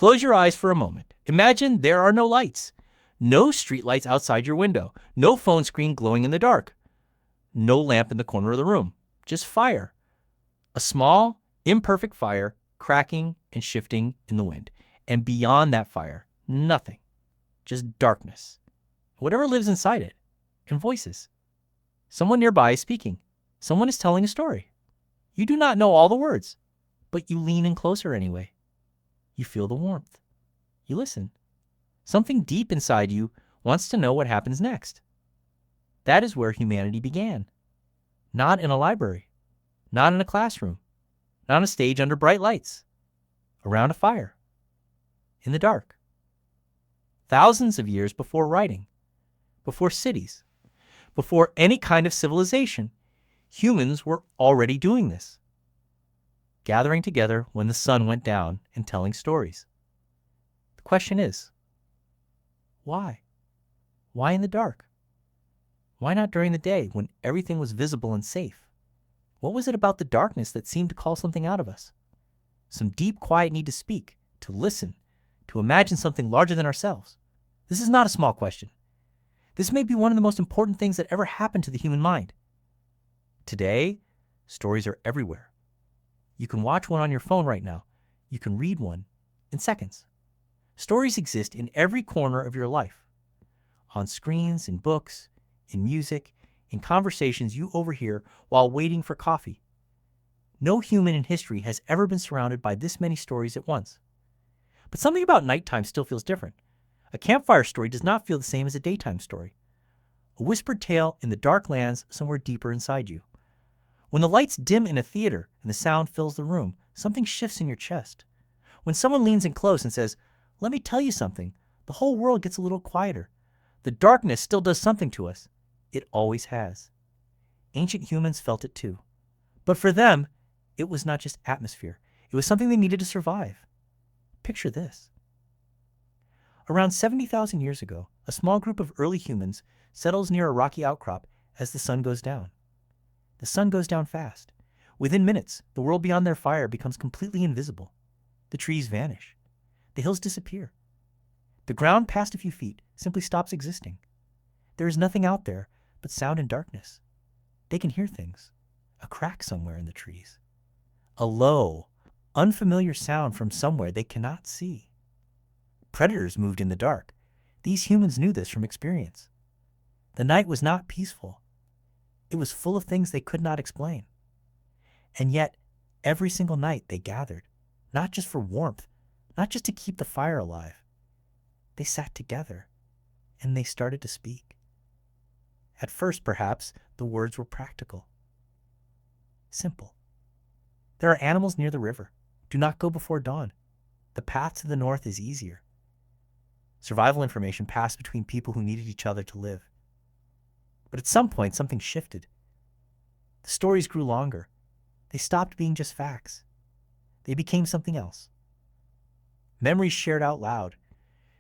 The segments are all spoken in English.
Close your eyes for a moment. Imagine there are no lights. No street lights outside your window. No phone screen glowing in the dark. No lamp in the corner of the room. Just fire. A small, imperfect fire cracking and shifting in the wind. And beyond that fire, nothing. Just darkness. Whatever lives inside it. And voices. Someone nearby is speaking. Someone is telling a story. You do not know all the words, but you lean in closer anyway. You feel the warmth. You listen. Something deep inside you wants to know what happens next. That is where humanity began. Not in a library. Not in a classroom. Not on a stage under bright lights. Around a fire. In the dark. Thousands of years before writing. Before cities. Before any kind of civilization. Humans were already doing this. Gathering together when the sun went down and telling stories. The question is, why? Why in the dark? Why not during the day when everything was visible and safe? What was it about the darkness that seemed to call something out of us? Some deep, quiet need to speak, to listen, to imagine something larger than ourselves. This is not a small question. This may be one of the most important things that ever happened to the human mind. Today, stories are everywhere. You can watch one on your phone right now. You can read one in seconds. Stories exist in every corner of your life. On screens, in books, in music, in conversations you overhear while waiting for coffee. No human in history has ever been surrounded by this many stories at once. But something about nighttime still feels different. A campfire story does not feel the same as a daytime story. A whispered tale in the dark lands somewhere deeper inside you. When the lights dim in a theater and the sound fills the room, something shifts in your chest. When someone leans in close and says, "Let me tell you something," the whole world gets a little quieter. The darkness still does something to us. It always has. Ancient humans felt it too. But for them, it was not just atmosphere. It was something they needed to survive. Picture this. Around 70,000 years ago, a small group of early humans settles near a rocky outcrop as the sun goes down. The sun goes down fast. Within minutes, the world beyond their fire becomes completely invisible. The trees vanish. The hills disappear. The ground past a few feet simply stops existing. There is nothing out there but sound and darkness. They can hear things. A crack somewhere in the trees. A low, unfamiliar sound from somewhere they cannot see. Predators moved in the dark. These humans knew this from experience. The night was not peaceful. It was full of things they could not explain. And yet, every single night they gathered, not just for warmth, not just to keep the fire alive. They sat together, and they started to speak. At first, perhaps, the words were practical. Simple. There are animals near the river. Do not go before dawn. The path to the north is easier. Survival information passed between people who needed each other to live. But at some point, something shifted. The stories grew longer. They stopped being just facts. They became something else. Memories shared out loud.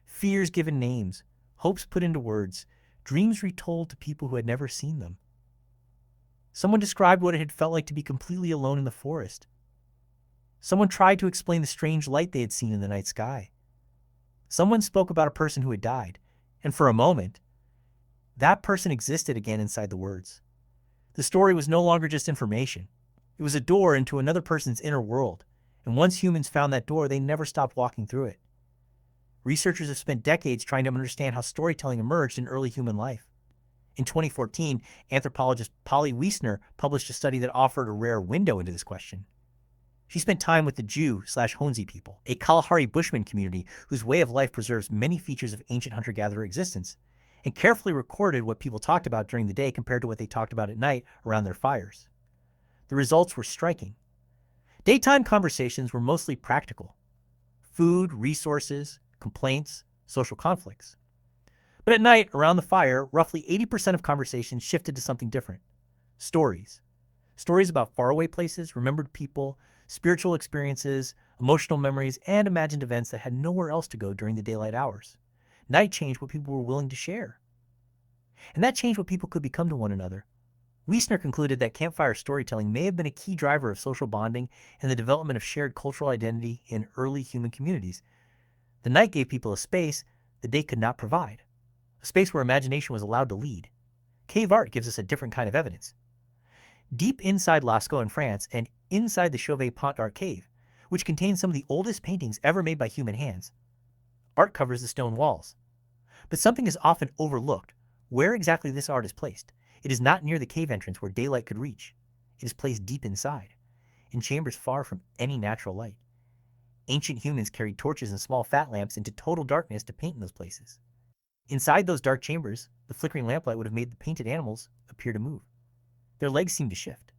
Fears given names. Hopes put into words. Dreams retold to people who had never seen them. Someone described what it had felt like to be completely alone in the forest. Someone tried to explain the strange light they had seen in the night sky. Someone spoke about a person who had died, and for a moment, that person existed again inside the words. The story was no longer just information. It was a door into another person's inner world, and once humans found that door, they never stopped walking through it. Researchers have spent decades trying to understand how storytelling emerged in early human life. In 2014, anthropologist Polly Wiesner published a study that offered a rare window into this question. She spent time with the Jew/Honzi people, a Kalahari Bushman community whose way of life preserves many features of ancient hunter-gatherer existence, and carefully recorded what people talked about during the day compared to what they talked about at night around their fires. The results were striking. Daytime conversations were mostly practical. Food, resources, complaints, social conflicts. But at night, around the fire, roughly 80% of conversations shifted to something different. Stories. Stories about faraway places, remembered people, spiritual experiences, emotional memories, and imagined events that had nowhere else to go during the daylight hours. Night changed what people were willing to share. And that changed what people could become to one another. Wiesner concluded that campfire storytelling may have been a key driver of social bonding and the development of shared cultural identity in early human communities. The night gave people a space the day could not provide, a space where imagination was allowed to lead. Cave art gives us a different kind of evidence. Deep inside Lascaux in France and inside the Chauvet-Pont art cave, which contains some of the oldest paintings ever made by human hands, art covers the stone walls. But something is often overlooked: where exactly this art is placed. It is not near the cave entrance where daylight could reach. It is placed deep inside, in chambers far from any natural light. Ancient humans carried torches and small fat lamps into total darkness to paint in those places. Inside those dark chambers, the flickering lamplight would have made the painted animals appear to move. Their legs seemed to shift.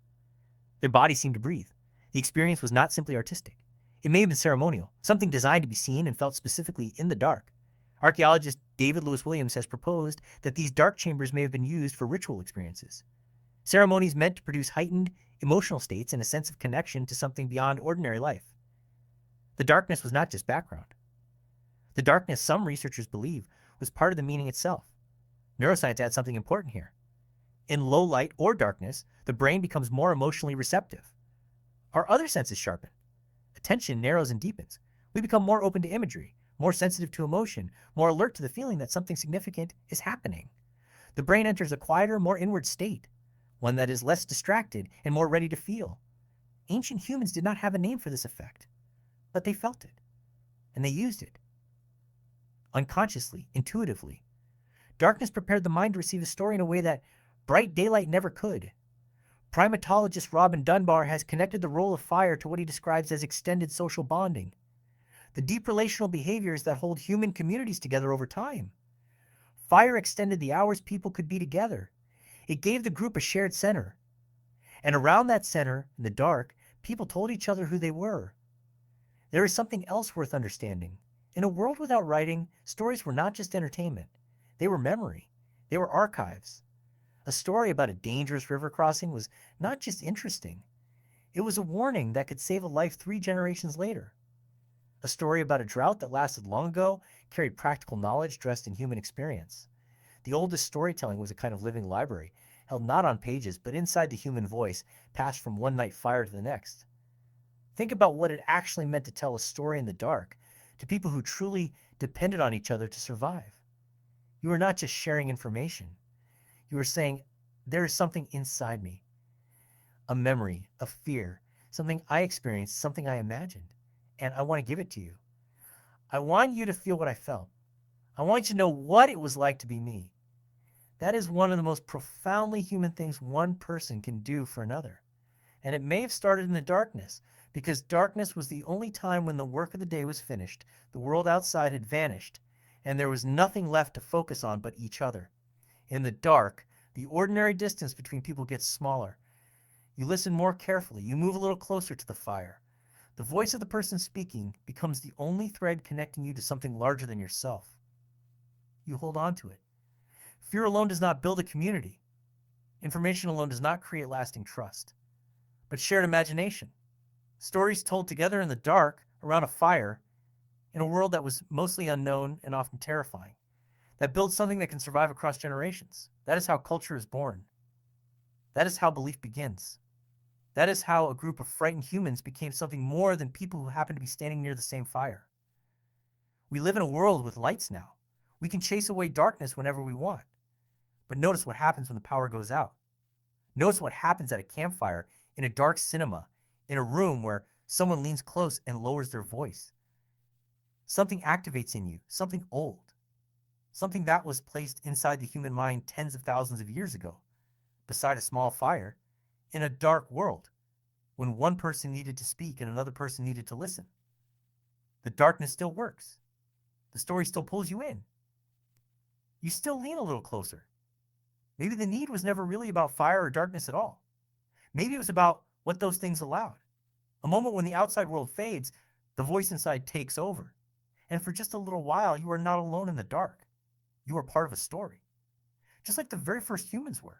Their bodies seemed to breathe. The experience was not simply artistic. It may have been ceremonial, something designed to be seen and felt specifically in the dark. Archaeologist David Lewis Williams has proposed that these dark chambers may have been used for ritual experiences. Ceremonies meant to produce heightened emotional states and a sense of connection to something beyond ordinary life. The darkness was not just background. The darkness, some researchers believe, was part of the meaning itself. Neuroscience adds something important here. In low light or darkness, the brain becomes more emotionally receptive. Our other senses sharpen. Attention narrows and deepens. We become more open to imagery, more sensitive to emotion, more alert to the feeling that something significant is happening. The brain enters a quieter, more inward state, one that is less distracted and more ready to feel. Ancient humans did not have a name for this effect, but they felt it, and they used it. Unconsciously, intuitively. Darkness prepared the mind to receive a story in a way that bright daylight never could. Primatologist Robin Dunbar has connected the role of fire to what he describes as extended social bonding, the deep relational behaviors that hold human communities together over time. Fire extended the hours people could be together. It gave the group a shared center. And around that center, in the dark, people told each other who they were. There is something else worth understanding. In a world without writing, stories were not just entertainment. They were memory. They were archives. A story about a dangerous river crossing was not just interesting. It was a warning that could save a life 3 generations later. A story about a drought that lasted long ago carried practical knowledge dressed in human experience. The oldest storytelling was a kind of living library, held not on pages, but inside the human voice, passed from one night fire to the next. Think about what it actually meant to tell a story in the dark to people who truly depended on each other to survive. You were not just sharing information. You were saying, there is something inside me, a memory, a fear, something I experienced, something I imagined, and I want to give it to you. I want you to feel what I felt. I want you to know what it was like to be me. That is one of the most profoundly human things one person can do for another. And it may have started in the darkness, because darkness was the only time when the work of the day was finished, the world outside had vanished, and there was nothing left to focus on but each other. In the dark, the ordinary distance between people gets smaller. You listen more carefully. You move a little closer to the fire. The voice of the person speaking becomes the only thread connecting you to something larger than yourself. You hold on to it. Fear alone does not build a community. Information alone does not create lasting trust. But shared imagination. Stories told together in the dark, around a fire, in a world that was mostly unknown and often terrifying. That builds something that can survive across generations. That is how culture is born. That is how belief begins. That is how a group of frightened humans became something more than people who happen to be standing near the same fire. We live in a world with lights now. We can chase away darkness whenever we want. But notice what happens when the power goes out. Notice what happens at a campfire, in a dark cinema, in a room where someone leans close and lowers their voice. Something activates in you, something old. Something that was placed inside the human mind tens of thousands of years ago, beside a small fire, in a dark world, when one person needed to speak and another person needed to listen. The darkness still works. The story still pulls you in. You still lean a little closer. Maybe the need was never really about fire or darkness at all. Maybe it was about what those things allowed. A moment when the outside world fades, the voice inside takes over. And for just a little while, you are not alone in the dark. You are part of a story, just like the very first humans were.